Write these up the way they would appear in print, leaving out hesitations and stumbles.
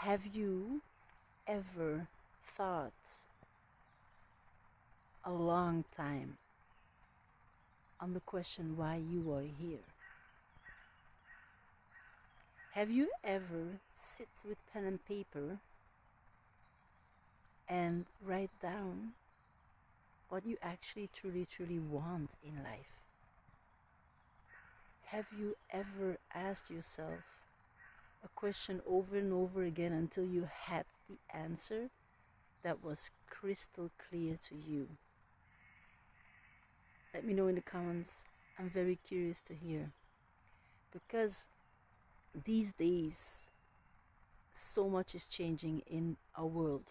Have you ever thought a long time on the question why you are here? Have you ever sit with pen and paper and write down what you actually truly want in life? Have you ever asked yourself a question over and over again until you had the answer that was crystal clear to you? Let me know in the comments. I'm very curious to hear, because these days so much is changing in our world,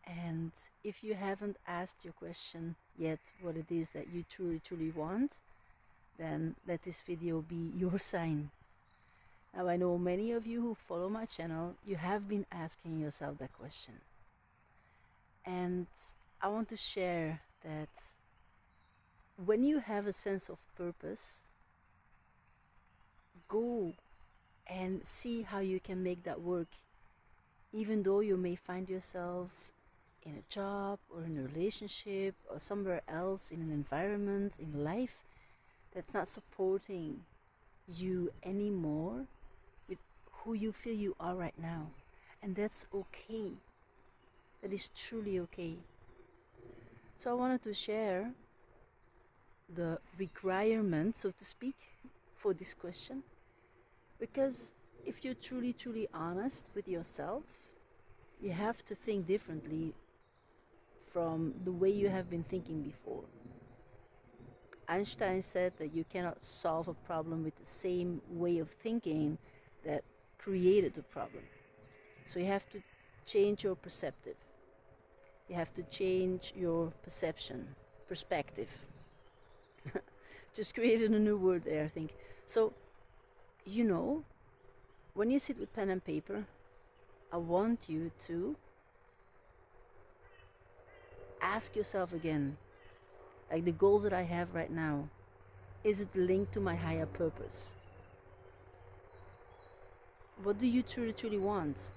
and if you haven't asked your question yet what it is that you truly want, then let this video be your sign. Now, I know many of you who follow my channel, you have been asking yourself that question, and I want to share that when you have a sense of purpose, go and see how you can make that work, even though you may find yourself in a job or in a relationship or somewhere else in an environment in life that's not supporting you anymore with who you feel you are right now. And that's okay. That is truly okay. So I wanted to share the requirement, so to speak, for this question, because if you're truly honest with yourself, you have to think differently from the way you have been thinking before. Einstein said that you cannot solve a problem with the same way of thinking that created the problem. So you have to change your perspective. You have to change your perspective. Just created a new word there, I think. So, when you sit with pen and paper, I want you to ask yourself again, like the goals that I have right now, is it linked to my higher purpose? What do you truly want?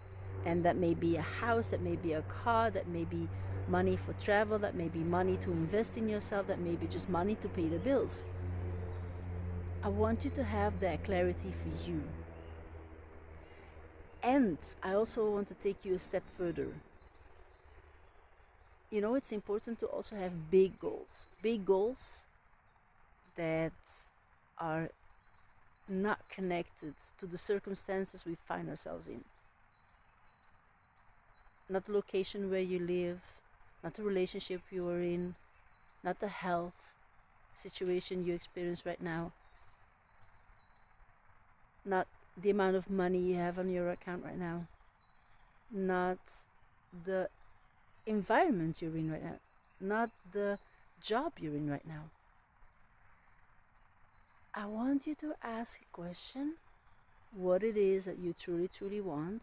And that may be a house, that may be a car, that may be money for travel, that may be money to invest in yourself, that may be just money to pay the bills. I want you to have that clarity for you. And I also want to take you a step further. It's important to also have big goals that are not connected to the circumstances we find ourselves in. Not the location where you live, not the relationship you are in, not the health situation you experience right now, not the amount of money you have on your account right now, not the environment you're in right now, not the job you're in right now. I want you to ask a question, what it is that you truly want,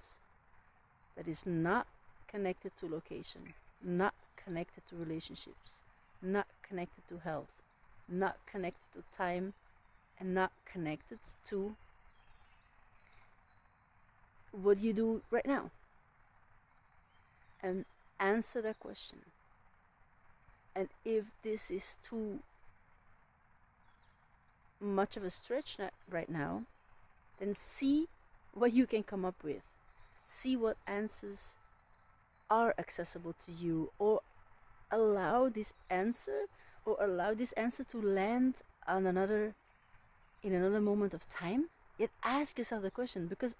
that is not connected to location, not connected to relationships, not connected to health, not connected to time, and not connected to what you do right now. And answer that question. And if this is too much of a stretch right now, then see what you can come up with. See what answers are accessible to you, or allow this answer to land on in another moment of time. Yet ask yourself the question, because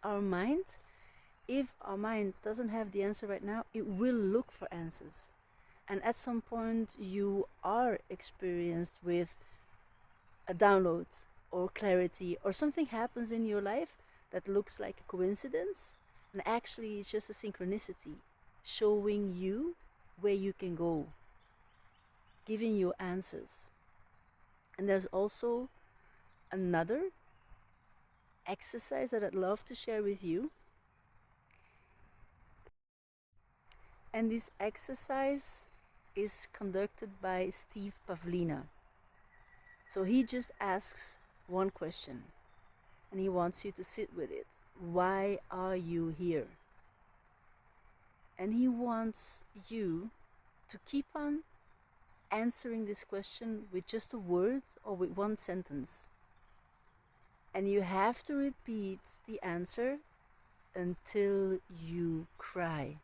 if our mind doesn't have the answer right now, it will look for answers. And at some point you are experienced with a download or clarity, or something happens in your life that looks like a coincidence, and actually it's just a synchronicity showing you where you can go, giving you answers. And there's also another exercise that I'd love to share with you. And this exercise is conducted by Steve Pavlina. So he just asks one question, and he wants you to sit with it. Why are you here? And he wants you to keep on answering this question with just a word or with one sentence. And you have to repeat the answer until you cry.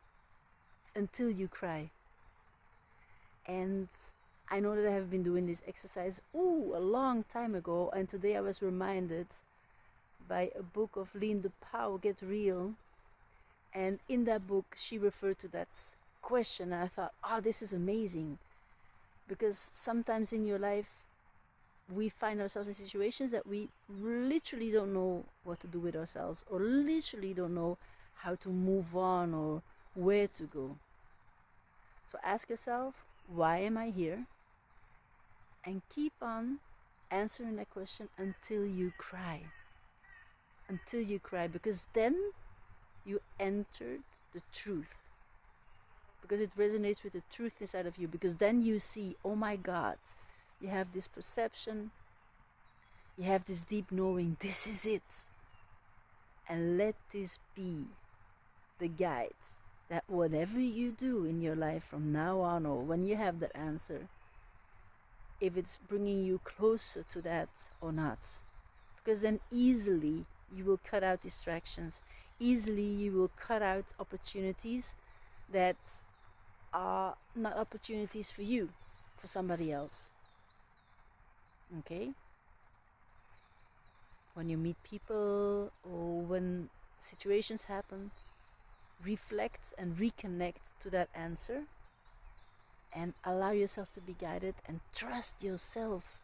Until you cry. And I know that I have been doing this exercise a long time ago, and today I was reminded by a book of Lean the Power, Get Real. And in that book she referred to that question, and I thought, this is amazing. Because sometimes in your life we find ourselves in situations that we literally don't know what to do with ourselves, or literally don't know how to move on or where to go. So ask yourself, why am I here? And keep on answering that question until you cry. Until you cry, because then you entered the truth. Because it resonates with the truth inside of you. Because then you see, oh my God, you have this perception, you have this deep knowing, this is it. And let this be the guide that whatever you do in your life from now on, or when you have that answer, if it's bringing you closer to that or not. Because then easily you will cut out distractions. Easily you will cut out opportunities that are not opportunities for you, for somebody else. Okay? When you meet people or when situations happen, reflect and reconnect to that answer and allow yourself to be guided, and trust yourself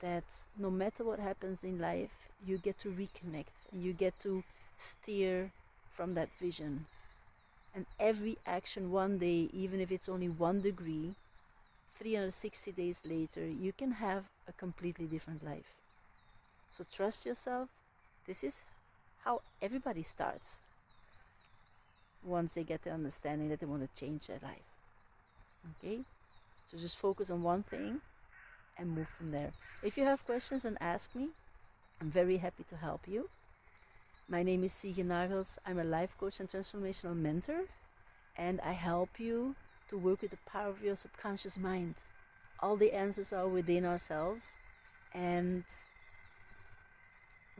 that no matter what happens in life, you get to reconnect and you get to steer from that vision. And every action one day, even if it's only 1 degree, 360 days later, you can have a completely different life. So trust yourself. This is how everybody starts once they get the understanding that they want to change their life. Okay? So just focus on one thing and move from there. If you have questions, then ask me. I'm very happy to help you. My name is Sige Nagels. I'm a life coach and transformational mentor, and I help you to work with the power of your subconscious mind. All the answers are within ourselves, and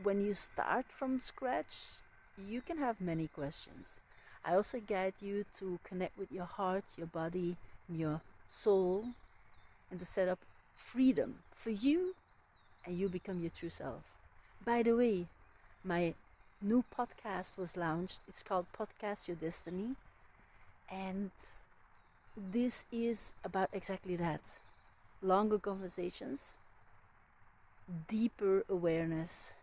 when you start from scratch, you can have many questions. I also guide you to connect with your heart, your body, and your soul, and to set up freedom for you, and you become your true self. By the way, my new podcast was launched. It's called Podcast Your Destiny, and this is about exactly that. Longer conversations, deeper awareness,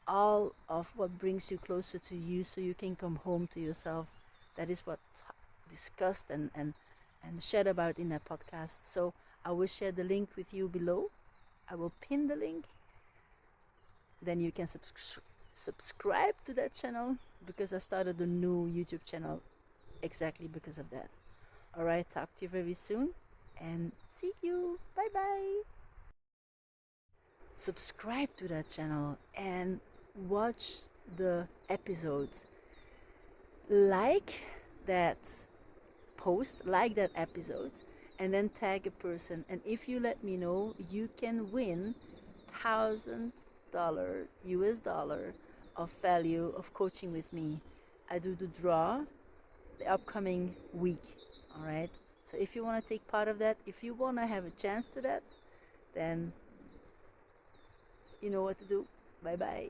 all of what brings you closer to you so you can come home to yourself. That is what discussed and shared about in that podcast. So I will share the link with you below. I will pin the link. Then you can subscribe to that channel, because I started a new YouTube channel exactly because of that. Alright, talk to you very soon and see you. Bye bye. Subscribe to that channel and watch the episodes. Like that post, like that episode, and then tag a person. And if you let me know, you can win $1,000 US dollar of value of coaching with me. I do the draw the upcoming week. Alright, so if you want to take part of that, if you want to have a chance to that, then you know what to do. Bye bye.